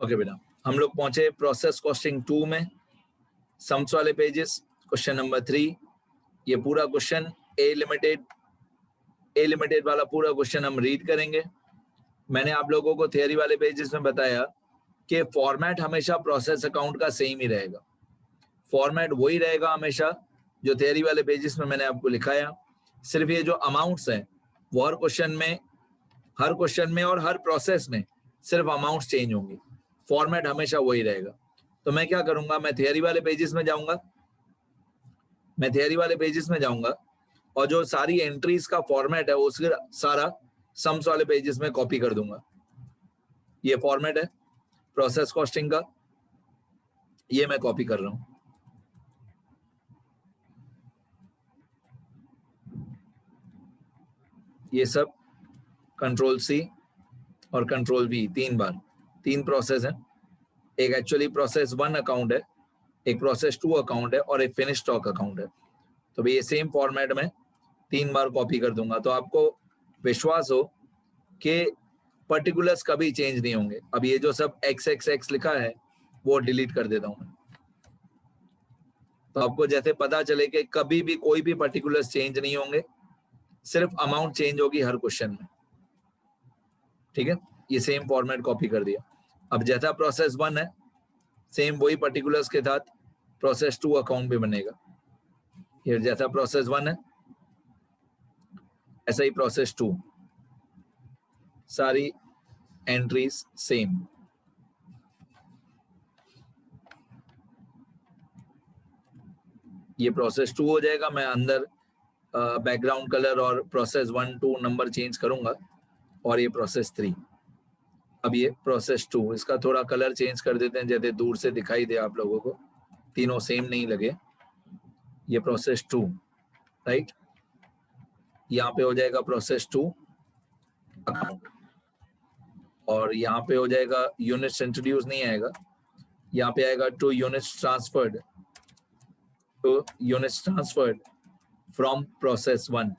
Okay बेटा, हम लोग पहुंचे प्रोसेस कॉस्टिंग 2 में, सम्स वाले पेजेस, क्वेश्चन नंबर 3। ये पूरा क्वेश्चन ए लिमिटेड वाला पूरा क्वेश्चन हम रीड करेंगे। मैंने आप लोगों को थियरी वाले पेजेस में बताया कि फॉर्मेट हमेशा प्रोसेस अकाउंट का सेम ही रहेगा। फॉर्मेट वही रहेगा हमेशा जो थियरी वाले पेजेस में मैंने आपको लिखाया। सिर्फ ये जो अमाउंट्स हैं वो हर क्वेश्चन में और हर प्रोसेस में सिर्फ अमाउंट्स चेंज होंगी, फॉर्मेट हमेशा वही रहेगा। तो मैं क्या करूंगा, मैं थियरी वाले पेजेस में जाऊंगा और जो सारी एंट्रीज का फॉर्मेट है उसके सारा सम्स वाले पेजेस में कॉपी कर दूंगा। ये फॉर्मेट है प्रोसेस कॉस्टिंग का, ये मैं कॉपी कर रहा हूं। ये सब कंट्रोल सी और कंट्रोल वी 3 बार, 3 प्रोसेस है। एक एक्चुअली प्रोसेस 1 अकाउंट है, एक प्रोसेस 2 अकाउंट है और एक फिनिश स्टॉक अकाउंट है। तो ये सेम फॉर्मेट में 3 बार कॉपी कर दूंगा, तो आपको विश्वास हो कि पर्टिकुलर्स कभी चेंज नहीं होंगे। अब ये जो सब XXX लिखा है वो डिलीट कर देता हूं मैं, तो आपको जैसे पता चले कि कभी भी कोई भी पर्टिकुलर्स चेंज नहीं होंगे, सिर्फ अमाउंट चेंज होगी हर क्वेश्चन में। ठीक है, ये सेम फॉर्मेट कॉपी कर दिया। अब जैसा प्रोसेस 1 है सेम वही पर्टिकुलर्स के साथ प्रोसेस 2 अकाउंट भी बनेगा। ये जैसा प्रोसेस 1 है ऐसा ही प्रोसेस 2, सारी एंट्रीज सेम। ये प्रोसेस 2 हो जाएगा। मैं अंदर बैकग्राउंड कलर और प्रोसेस 1 2 नंबर चेंज करूंगा और ये प्रोसेस 3। अब ये प्रोसेस 2, इसका थोड़ा कलर चेंज कर देते हैं जैसे दूर से दिखाई दे आप लोगों को, तीनों सेम नहीं लगे। ये प्रोसेस 2 राइट, यहाँ पे हो जाएगा प्रोसेस 2 अकाउंट और यहाँ पे हो जाएगा यूनिट्स इंट्रोड्यूस नहीं आएगा, यहाँ पे आएगा two units transferred from process 1।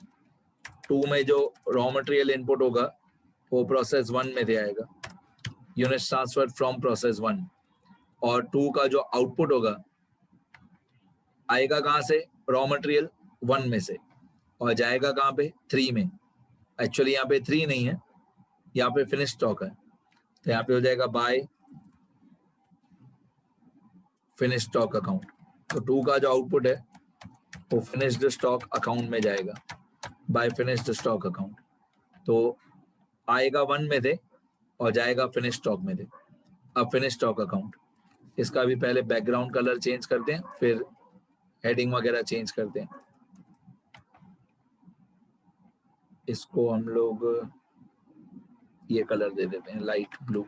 2 में जो रॉ मटेरियल इनपुट होगा वो प्रोसेस 1 में से आएगा, यूनिट्स ट्रांसफर्ड फ्रॉम प्रोसेस 1। और 2 का जो आउटपुट होगा आएगा कहाँ से, रॉ मटेरियल 1 में से, और जाएगा कहाँ पे, 3 में। एक्चुअली यहाँ पे 3 नहीं है, यहाँ पे फिनिश स्टॉक है, तो यहाँ पे हो जाएगा बाय फिनिश स्टॉक अकाउंट। तो 2 का जो आउटपुट है वो फिनिश्ड स्टॉक अकाउंट में जाएगा, बाय फिनिश्ड स्टॉक अकाउंट। तो आएगा 1 में से और जाएगा फिनिश स्टॉक में से। अब फिनिश स्टॉक अकाउंट, इसका भी पहले बैकग्राउंड कलर चेंज करते हैं, फिर हेडिंग वगैरह चेंज करते हैं। इसको हम लोग ये कलर दे देते हैं लाइट ब्लू,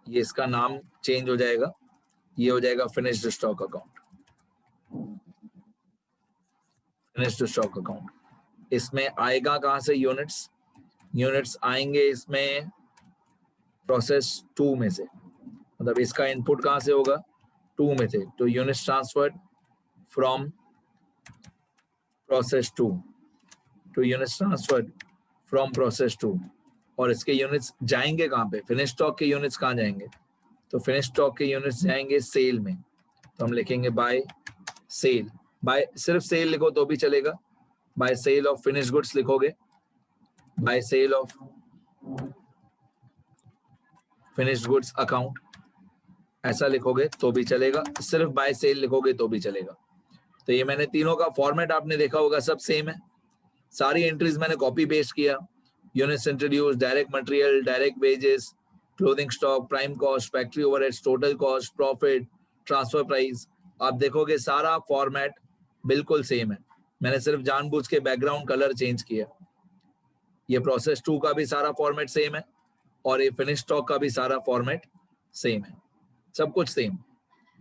ये इसका नाम चेंज हो जाएगा, ये हो जाएगा finished stock account. Finished stock account इसमें आएगा कहां से, यूनिट्स आएंगे इसमें प्रोसेस 2 में से, मतलब इसका इनपुट कहां से होगा, 2 में से। तो units transferred from process 2 two units transferred from process 2। और इसके यूनिट्स जाएंगे कहां पे, फिनिश स्टॉक के यूनिट्स कहां जाएंगे, तो फिनिश स्टॉक के यूनिट्स जाएंगे सेल में। तो हम लिखेंगे बाय सेल, बाय सिर्फ सेल लिखो तो भी चलेगा, by sale of finish goods लिखोगे, by sale of finish goods account ऐसा लिखोगे तो भी चलेगा, सिर्फ बाय सेल लिखोगे तो भी चलेगा। तो ये मैंने तीनों का फॉर्मेट आपने देखा होगा, सब सेम है। सारी एंट्रीज मैंने कॉपी पेस्ट किया, units introduce, direct material, direct wages, clothing stock, prime cost, factory overheads, total cost, profit, transfer price. आप देखोगे सारा फॉर्मेट बिल्कुल सेम है, मैंने सिर्फ जानबूझ के बैकग्राउंड कलर चेंज किया। ये प्रोसेस 2 का भी सारा फॉर्मेट सेम है और ये फिनिश स्टॉक का भी सारा फॉर्मेट सेम है, सब कुछ सेम।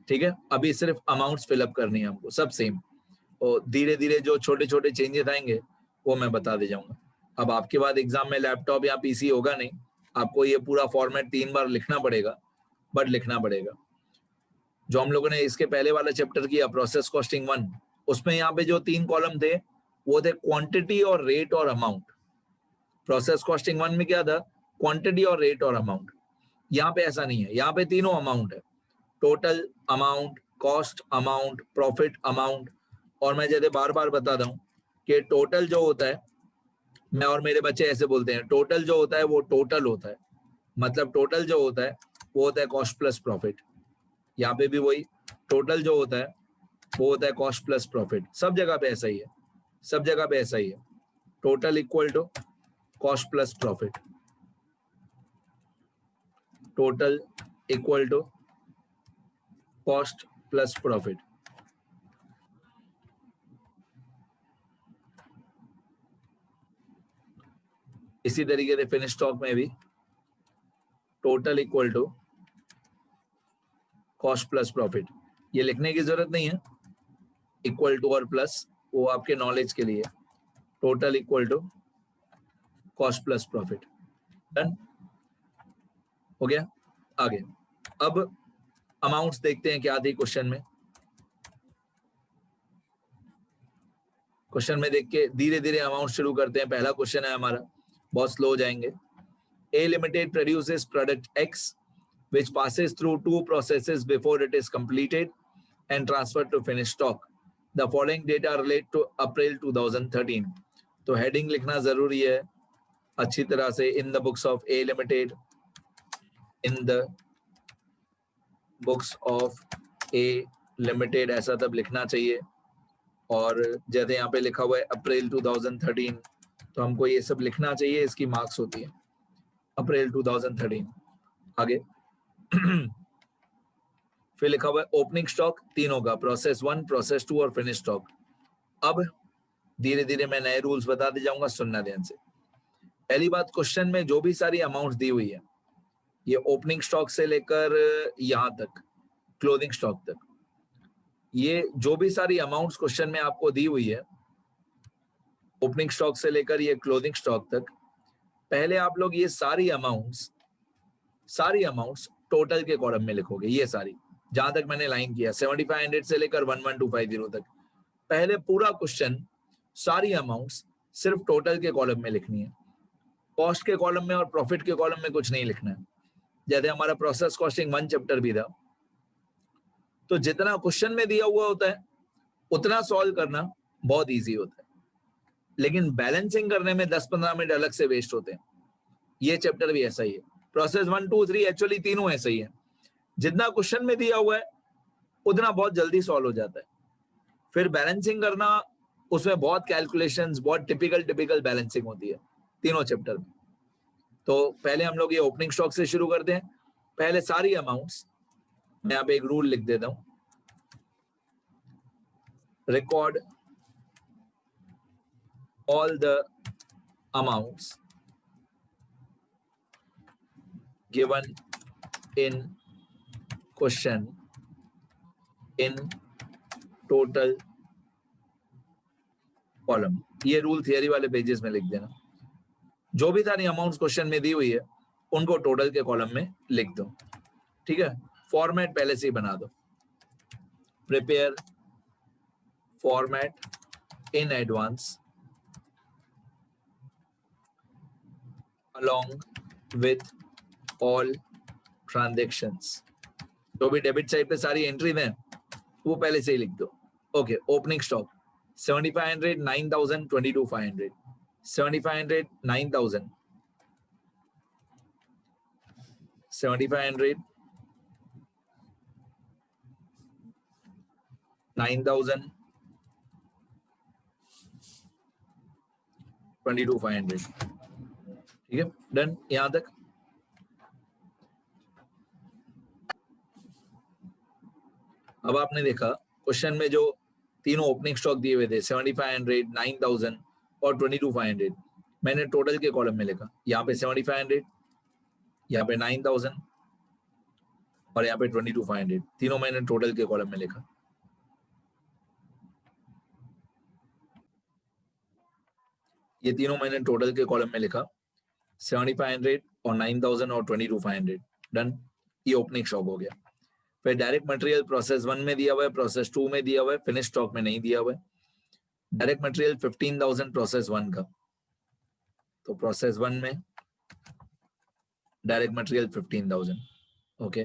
ठीक है, अभी सिर्फ अमाउंट्स फिलअप करनी है हमको, सब सेम। और धीरे धीरे जो छोटे छोटे चेंजेस आएंगे वो मैं बता दे जाऊंगा। अब आपके बाद एग्जाम में लैपटॉप या पीसी होगा नहीं, आपको ये पूरा फॉर्मेट 3 बार लिखना पड़ेगा, बट लिखना पड़ेगा। जो हम लोगों ने इसके पहले वाला चैप्टर किया प्रोसेस कॉस्टिंग 1, उसमें यहाँ पे जो 3 कॉलम थे वो थे क्वांटिटी और रेट और अमाउंट। प्रोसेस कॉस्टिंग 1 में क्या था, क्वांटिटी और रेट और अमाउंट। यहाँ पे ऐसा नहीं है, यहाँ पे तीनों अमाउंट है, total amount, cost amount, profit amount. और मैं जैसे बार बार बताता हूँ कि टोटल जो होता है, मैं और मेरे बच्चे ऐसे बोलते हैं, टोटल जो होता है वो टोटल होता है, मतलब टोटल जो होता है वो होता है कॉस्ट प्लस प्रॉफिट। यहाँ पे भी वही, टोटल जो होता है वो होता है कॉस्ट प्लस प्रॉफिट। सब जगह पे ऐसा ही है, सब जगह पे ऐसा ही है, total equal to cost plus profit, total equal to cost plus profit. इसी तरीके से फिनिश स्टॉक में भी total equal to cost plus profit. ये लिखने की जरूरत नहीं है, इक्वल टू और प्लस वो आपके नॉलेज के लिए, total equal to cost plus profit. Done हो गया। आगे अब अमाउंट्स देखते हैं क्या थी क्वेश्चन में। क्वेश्चन में देख के धीरे धीरे अमाउंट शुरू करते हैं। पहला क्वेश्चन है हमारा, बहुत स्लो जाएंगे। A Limited produces product X which passes through 2 processes before it is completed and transferred to finished stock. The following data relate to April 2013. तो हेडिंग लिखना जरूरी है अच्छी तरह से, in the books of A Limited, in the books of A Limited, ऐसा तब लिखना चाहिए। और जैसे यहाँ पे लिखा हुआ है अप्रैल 2013, तो हमको ये सब लिखना चाहिए, इसकी मार्क्स होती है अप्रैल 2013। आगे फिर लिखा हुआ है ओपनिंग स्टॉक तीनों का, प्रोसेस 1, प्रोसेस 2 और फिनिश स्टॉक। अब धीरे धीरे मैं नए रूल्स बताते जाऊंगा, सुनना ध्यान से। पहली बात, क्वेश्चन में जो भी सारी अमाउंट्स दी हुई है, ये ओपनिंग स्टॉक से लेकर यहां तक क्लोजिंग स्टॉक तक, ये जो भी सारी अमाउंट्स क्वेश्चन में आपको दी हुई है, ओपनिंग स्टॉक से लेकर ये क्लोजिंग स्टॉक तक, पहले आप लोग ये सारी अमाउंट्स टोटल के कॉलम में लिखोगे। ये सारी, जहां तक मैंने लाइन किया 7500 से लेकर 11250 तक, पहले पूरा क्वेश्चन सारी अमाउंट्स सिर्फ टोटल के कॉलम में लिखनी है। कॉस्ट के कॉलम में और प्रॉफिट के कॉलम में कुछ नहीं लिखना है। जैसे हमारा प्रोसेस कॉस्टिंग 1 चैप्टर भी था, तो जितना क्वेश्चन में दिया हुआ होता है उतना सॉल्व करना बहुत इजी होता है, लेकिन बैलेंसिंग करने में 10-15 मिनट अलग से वेस्ट होते हैं। ये चैप्टर भी ऐसा ही है, प्रोसेस 1, 2, 3 एक्चुअली तीनों ऐसा ही है। जितना क्वेश्चन में दिया हुआ है उतना बहुत जल्दी सॉल्व हो जाता है। फिर बैलेंसिंग करना, उसमें बहुत कैलकुलेशंस, बहुत टिपिकल बैलेंसिंग होती है तीनों चैप्टर में। तो पहले हम लोग ये ओपनिंग स्टॉक से शुरू करते हैं। पहले सारी अमाउंट्स, मैं यहाँ पे एक रूल लिख देता हूं, record all the amounts given in question in total column। ये रूल थियरी वाले पेजेस में लिख देना। जो भी सारी अमाउंट्स क्वेश्चन में दी हुई है उनको टोटल के कॉलम में लिख दो, ठीक है। फॉर्मेट पहले से ही बना दो, prepare format in advance along with all transactions। जो भी डेबिट साइड पे सारी एंट्री दें वो पहले से ही लिख दो। ओके, ओपनिंग स्टॉक 7500, 9000, 22500, 7500, 9000, 7500, 9000, 22500, ठीक है। डन यहां तक। अब आपने देखा क्वेश्चन में जो तीनों ओपनिंग स्टॉक दिए हुए थे 7500, 9000 और 22500, मैंने टोटल के कॉलम में लिखा। यहाँ पे 7500, यहाँ पे 9000 और यहाँ पे 22500, तीनों मैंने टोटल के कॉलम में लिखा। ये तीनों मैंने टोटल के कॉलम में लिखा, 7500 और 9000 और 22500। डन, ये ओपनिंग स्टॉक हो गया। फिर डायरेक्ट मटेरियल प्रोसेस 1 में दिया हुआ है, प्रोसेस 2 में दिया हुआ है, फिनिश स्टॉक में नहीं दिया हुआ है। डायरेक्ट मटेरियल 15000 प्रोसेस 1 का, तो प्रोसेस 1 में डायरेक्ट मटेरियल 15,000. ओके,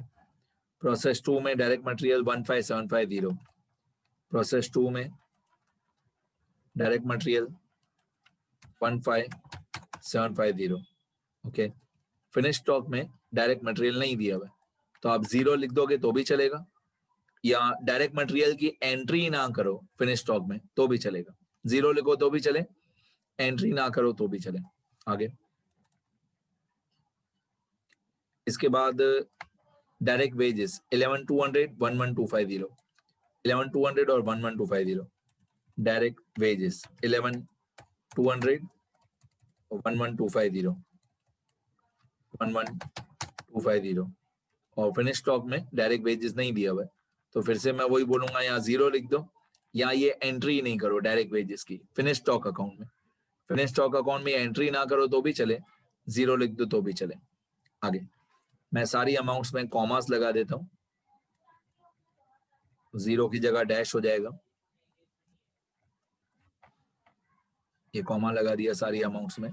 प्रोसेस 2 में डायरेक्ट मटेरियल 15,750. प्रोसेस 2 में direct material 15,750. Okay, finish stock में डायरेक्ट मटेरियल नहीं दिया हुआ, तो आप 0 लिख दोगे तो भी चलेगा, या डायरेक्ट मटेरियल की एंट्री ना करो फिनिश स्टॉक में तो भी चलेगा. 0 लिखो तो भी चले, एंट्री ना करो तो भी चले. आगे इसके बाद डायरेक्ट वेजेस 11,200, 11,250. 11,200 और 11,250. डायरेक्ट वेजेस 11,200 और 11,250. 11,250. और फिनिश स्टॉक में डायरेक्ट वेजेस नहीं दिया हुआ है, तो फिर से मैं वही बोलूंगा, यहाँ 0 लिख दो, या ये एंट्री नहीं करो डायरेक्ट वेजेस की फिनिश स्टॉक अकाउंट में. फिनिश स्टॉक अकाउंट में एंट्री ना करो तो भी चले, 0 लिख दो तो भी चले. आगे मैं सारी अमाउंट्स में कॉमास लगा देता हूं, 0 की जगह डैश हो जाएगा. ये कॉमा लगा दिया सारी अमाउंट्स में.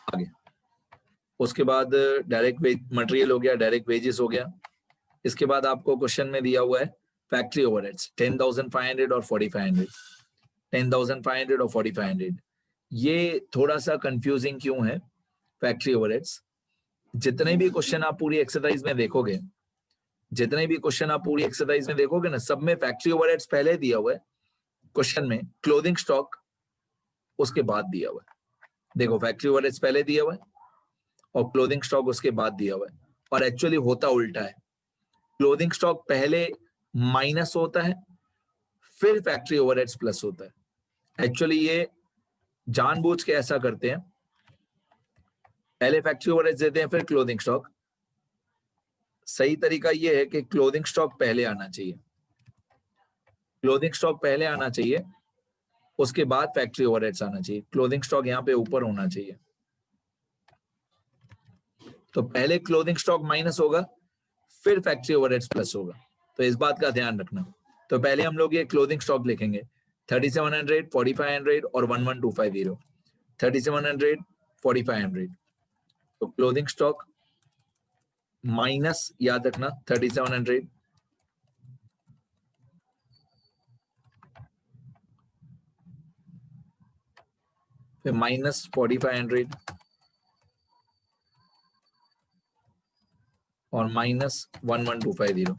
आगे उसके बाद डायरेक्ट मटेरियल हो गया, डायरेक्ट वेजेस हो गया. इसके बाद आपको क्वेश्चन में दिया हुआ है फैक्ट्री ओवरहेड्स 10,500 और 4,500. 10,500 और 4,500. ये थोड़ा सा कंफ्यूजिंग क्यों है फैक्ट्री ओवरहेड्स? जितने भी क्वेश्चन आप पूरी एक्सरसाइज में देखोगे, ना, सब में फैक्ट्री ओवरहेड्स पहले दिया हुआ है क्वेश्चन में, क्लोथिंग स्टॉक उसके बाद दिया हुआ है. देखो फैक्ट्री ओवरहेड्स पहले दिया हुआ है और क्लोथिंग स्टॉक उसके बाद दिया हुआ है, और एक्चुअली होता उल्टा है. क्लोथिंग स्टॉक पहले माइनस होता है, फिर फैक्ट्री ओवरहेड्स प्लस होता है. एक्चुअली ये जानबूझ के ऐसा करते हैं, पहले फैक्ट्री ओवरहेड्स देते हैं फिर क्लोथिंग स्टॉक. सही तरीका ये है कि क्लोथिंग स्टॉक पहले आना चाहिए, उसके बाद फैक्ट्री ओवरहेड्स आना चाहिए. क्लोथिंग स्टॉक यहाँ पे ऊपर होना चाहिए, तो पहले क्लोथिंग स्टॉक माइनस होगा, फिर फैक्ट्री ओवरहेड्स प्लस होगा. तो इस बात का ध्यान रखना. तो पहले हम लोग ये क्लोथिंग स्टॉक लिखेंगे 3,700, 4,500 और 11,250. 3,700, 4,500. तो क्लोथिंग स्टॉक माइनस, याद रखना, 3,700, फिर माइनस 4,500 और माइनस 11,250.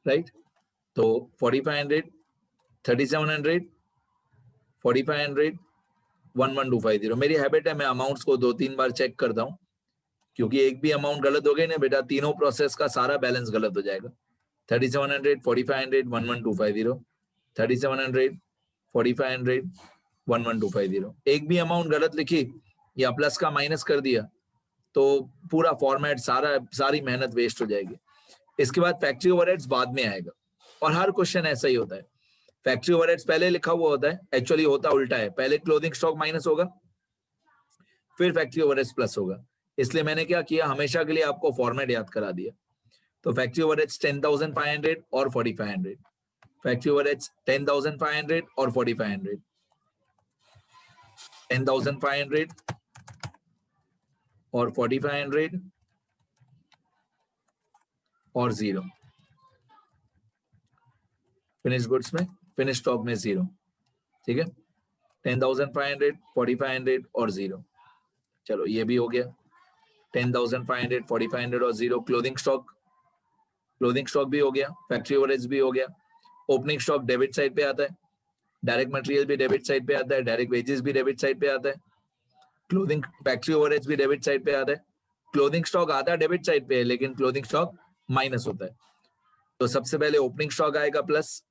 राइट. तो 4,500, 3,700, 4,500, 11,250. मेरी हैबिट है मैं अमाउंट्स को 2-3 बार चेक करता हूं, क्योंकि एक भी अमाउंट गलत हो गई ना बेटा, तीनों प्रोसेस का सारा बैलेंस गलत हो जाएगा. 3,700, 4,500, 11,250. 3,700, 4,500, 11,250. एक भी अमाउंट गलत लिखी या प्लस का माइनस कर दिया तो पूरा फॉर्मेट, सारी मेहनत वेस्ट हो जाएगी. इसके बाद फैक्ट्री ओवरहेड्स बाद में आएगा, और हर क्वेश्चन ऐसा ही होता है. फैक्ट्री ओवरहेड्स पहले लिखा हुआ होता है, एक्चुअली होता उल्टा है. पहले क्लोथिंग स्टॉक माइनस होगा, फिर फैक्ट्री ओवरहेड्स प्लस होगा. इसलिए मैंने क्या किया, हमेशा के लिए आपको फॉर्मेट याद करा दिया. तो फैक्ट्री ओवरहेड्स 10,500 और 4,500. फैक्ट्री ओवरहेड्स 10,500 और 4,500. 10,500 और 4,500 और 0. फिनिश गुड्स में, फिनिश स्टॉक में 0. ठीक है, 10,500, 4,500 और 0. चलो ये भी हो गया. 10,500, 4,500 और 0. क्लोथिंग स्टॉक भी हो गया, फैक्ट्री ओवरहेड्स भी हो गया. ओपनिंग स्टॉक डेबिट साइड पे आता है, डायरेक्ट मटेरियल भी डेबिट साइड पे आता है, डायरेक्ट वेजेस भी डेबिट साइड पे आता है, क्लोथिंग फैक्ट्री ओवरहेड्स भी डेबिट साइड पे आता है. क्लोथिंग स्टॉक आता है डेबिट साइड पे, लेकिन क्लोथिंग स्टॉक माइनस होता है. तो सबसे पहले ओपनिंग स्टॉक आएगा प्लस,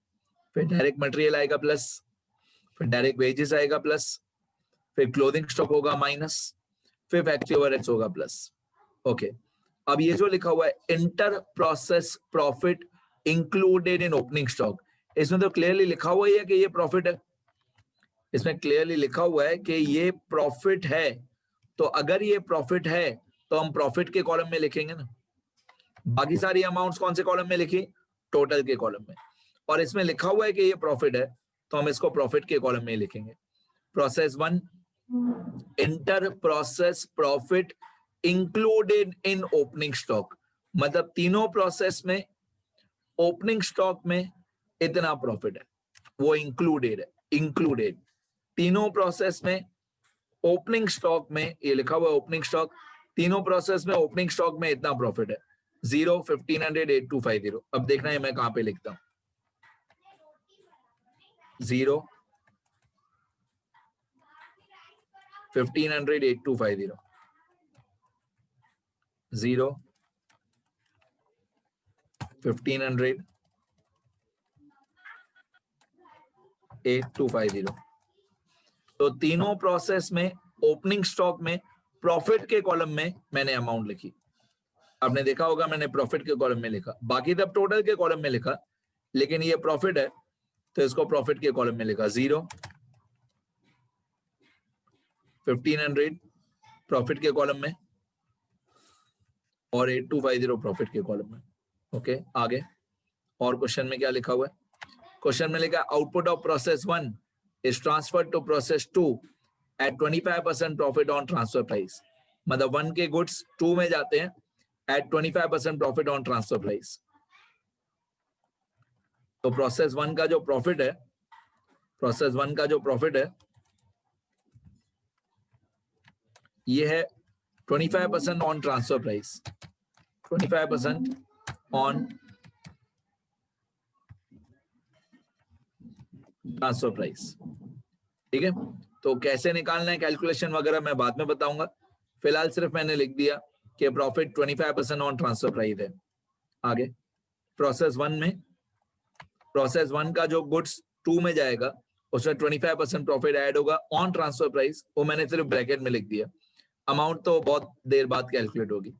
फिर डायरेक्ट मटेरियल आएगा प्लस, फिर डायरेक्ट वेजेस आएगा प्लस, फिर क्लोथिंग स्टॉक होगा माइनस, फिर फैक्ट्री ओवरहेड्स होगा प्लस. ओके, अब ये जो लिखा हुआ है inter process profit included in opening stock, इसमें तो क्लियरली लिखा हुआ है कि ये प्रॉफिट है. इसमें क्लियरली लिखा हुआ है कि ये प्रॉफिट है. तो अगर ये प्रॉफिट है तो हम प्रॉफिट के कॉलम में लिखेंगे ना। बाकी सारी अमाउंट्स कौन से कॉलम में लिखी, टोटल के कॉलम में। और इसमें लिखा हुआ है कि ये प्रॉफिट है, तो हम इसको प्रॉफिट के कॉलम में ही लिखेंगे। Process 1, inter process profit included in opening stock, मतलब तीनों प्रोसेस में ओपनिंग स्टॉक में इतना प्रॉफिट है, वो इंक्लूडेड है। इंक्लूडेड तीनों प्रोसेस में ओपनिंग स्टॉक में, ये लिखा हुआ है ओपनिंग स्टॉक, तीनों प्रोसेस में ओपनिंग स्टॉक में इतना प्रॉफिट है, 0, 1500, 8250। अब देखना है मैं कहां पे लिखता हूं, 0, 1500, 8250, 0, 1500, 8250। तो तीनों प्रोसेस में ओपनिंग स्टॉक में प्रॉफिट के कॉलम में मैंने अमाउंट लिखी। आपने देखा होगा मैंने प्रॉफिट के कॉलम में लिखा, बाकी तब टोटल के कॉलम में लिखा, लेकिन ये प्रॉफिट है तो इसको प्रॉफिट के कॉलम में लिखा। 0, 1500 प्रॉफिट के कॉलम में और 8250 प्रॉफिट के कॉलम में। ओके, आगे और क्वेश्चन में क्या लिखा हुआ है? क्वेश्चन में लिखा output of process 1 is transferred to process 2 at 25% profit on transfer price, मतलब 1 के गुड्स 2 में जाते हैं at 25% profit on transfer price. तो प्रोसेस 1 का जो प्रॉफिट है, प्रोसेस 1 का जो प्रॉफिट है ये है 25% on transfer price, 25% on transfer price. ठीक है, तो कैसे निकालना है कैलकुलेशन वगैरह मैं बाद में बताऊंगा, फिलहाल सिर्फ मैंने लिख दिया कि प्रॉफिट 25% ऑन ट्रांसफर प्राइस है। आगे प्रोसेस 1 में, प्रोसेस 1 का जो गुड्स 2 में जाएगा उसमें 25% प्रॉफिट ऐड होगा ऑन ट्रांसफर प्राइस, वो मैंने सिर्फ ब्रैकेट में लिख दिया, अमाउंट तो बहुत देर बाद कैलकुलेट होगी।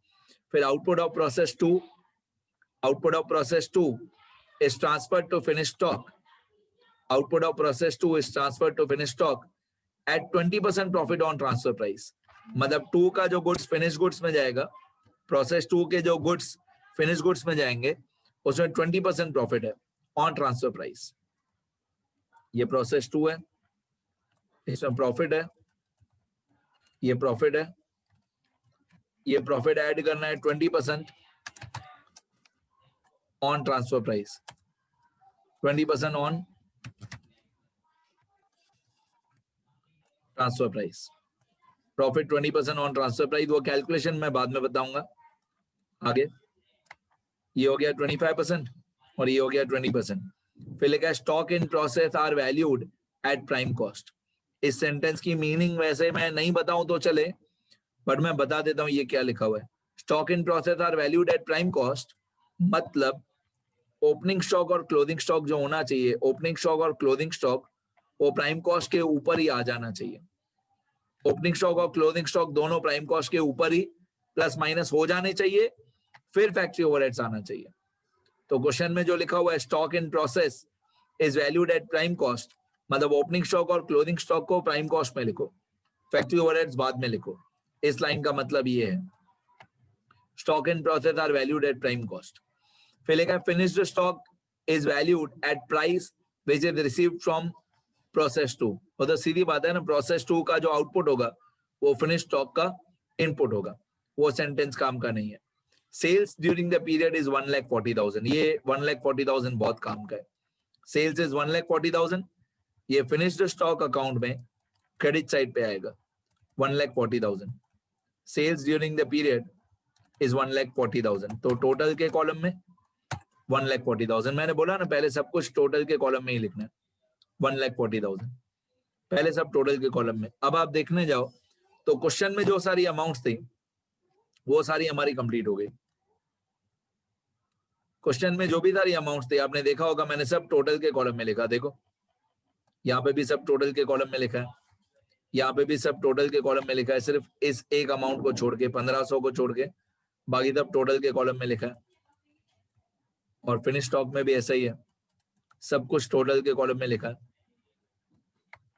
फिर output of process 2, output of process 2 is transferred to finish stock, output of process 2 is transferred to finished stock at 20% profit on transfer price, मतलब 2 का जो गुड्स फिनिश गुड्स में जाएगा, प्रोसेस 2 के जो गुड्स फिनिश गुड्स में जाएंगे उसमें 20% प्रॉफिट है ऑन ट्रांसफर प्राइस। ये प्रोसेस 2 है, इसमें प्रॉफिट है, ये प्रॉफिट है, ये प्रॉफिट ऐड करना है 20% on transfer price, 20% on transfer price, profit 20% on transfer price, वो कैलकुलेशन मैं बाद में बताऊंगा। आगे ये हो गया 25% और ये हो गया 20%। फिर लिखा है stock in process are valued at prime cost. इस सेंटेंस की मीनिंग वैसे मैं नहीं बताऊं तो चले, बट मैं बता देता हूं ये क्या लिखा हुआ है। Stock in process are valued at prime cost, मतलब ओपनिंग स्टॉक और क्लोजिंग स्टॉक जो होना चाहिए, ओपनिंग स्टॉक और क्लोजिंग स्टॉक वो प्राइम कॉस्ट के ऊपर ही आ जाना चाहिए। ओपनिंग स्टॉक और क्लोजिंग स्टॉक दोनों प्राइम कॉस्ट के ऊपर ही प्लस माइनस हो जाने चाहिए, फिर फैक्ट्री ओवरहेड्स आना चाहिए। तो क्वेश्चन में जो लिखा हुआ है stock in process is valued at prime cost, मतलब ओपनिंग स्टॉक और क्लोजिंग स्टॉक को प्राइम कॉस्ट में लिखो, फैक्ट्री ओवरहेड्स बाद में लिखो। इस लाइन का मतलब ये है stock in process are valued at prime cost. फिर लिखा है finished stock is valued at price which is received from process 2। तो सीधी बात है ना, प्रोसेस 2 का जो आउटपुट होगा वो फिनिश स्टॉक का इनपुट होगा, वो सेंटेंस काम का नहीं है। Sales during the period is 1,40,000, ये 1,40,000 बहुत काम का है। सेल्स इज 1,40,000, ये फिनिश्ड स्टॉक अकाउंट में क्रेडिट साइड पे आएगा 1,40,000। Sales during the period is 1,40,000, तो टोटल के कॉलम में 1,40,000। मैंने बोला ना पहले सब कुछ टोटल के कॉलम में ही लिखना है, 1,40,000 पहले सब टोटल के कॉलम में। अब आप देखने जाओ तो क्वेश्चन में जो सारी अमाउंट्स थी वो सारी हमारी कंप्लीट हो गई। क्वेश्चन में जो भी सारी अमाउंट्स थी आपने देखा होगा मैंने सब टोटल के कॉलम में लिखा, देखो यहाँ पे भी सब टोटल के कॉलम में लिखा है, यहाँ पे भी सब टोटल के कॉलम में लिखा है, सिर्फ इस एक अमाउंट को छोड़ के 1500 को छोड़ के बाकी सब टोटल के कॉलम में लिखा है। और फिनिश स्टॉक में भी ऐसा ही है, सब कुछ टोटल के कॉलम में लिखा है,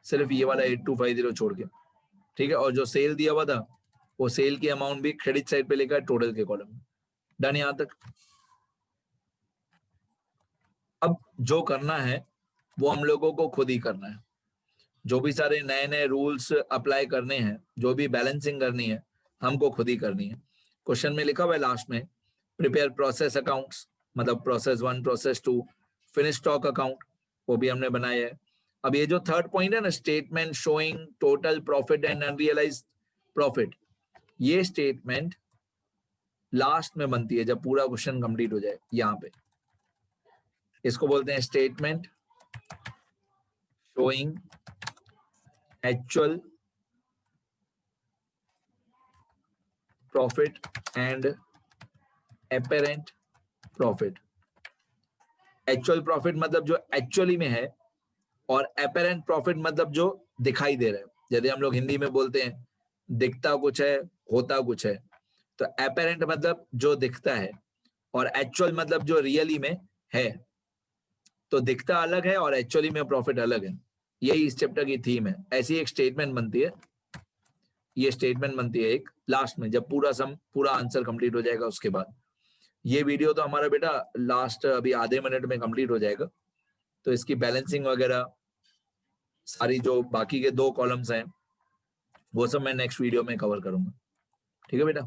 सिर्फ ये वाला 8250 छोड़ के। ठीक है, और जो सेल दिया हुआ था वो सेल की अमाउंट भी क्रेडिट साइड पे लिखा है टोटल के कॉलम में। डन यहां तक। अब जो करना है वो हम लोगों को खुद ही करना है। जो भी सारे नए नए रूल्स अप्लाई करने हैं, जो भी बैलेंसिंग करनी है, हमको खुद ही करनी है। क्वेश्चन में लिखा हुआ है लास्ट में, प्रिपेयर प्रोसेस अकाउंट्स, मतलब process 1, process 2, finish stock account, वो भी हमने बनाया है। अब ये जो थर्ड पॉइंट है ना, statement showing total profit and unrealised profit, ये स्टेटमेंट लास्ट में बनती है जब पूरा क्वेश्चन कंप्लीट हो जाए। यहाँ पे इसको बोलते हैं statement showing actual profit and apparent profit. Actual profit मतलब जो एक्चुअली में है, और अपेरेंट प्रॉफिट मतलब जो दिखाई दे रहा है। जैसे हम लोग हिंदी में बोलते हैं दिखता कुछ है होता कुछ है, तो अपेरेंट मतलब जो दिखता है और एक्चुअल मतलब जो रियली में है। तो दिखता अलग है और एक्चुअली में प्रॉफिट अलग है। यही इस चैप्टर की थीम है। ऐसी एक स्टेटमेंट बनती है, ये स्टेटमेंट बनती है एक लास्ट में, जब पूरा आंसर कंप्लीट हो जाएगा उसके बाद। ये वीडियो तो हमारा बेटा लास्ट अभी आधे मिनट में कंप्लीट हो जाएगा, तो इसकी बैलेंसिंग वगैरह सारी जो बाकी के 2 कॉलम्स हैं वो सब मैं नेक्स्ट वीडियो में कवर करूंगा। ठीक है बेटा।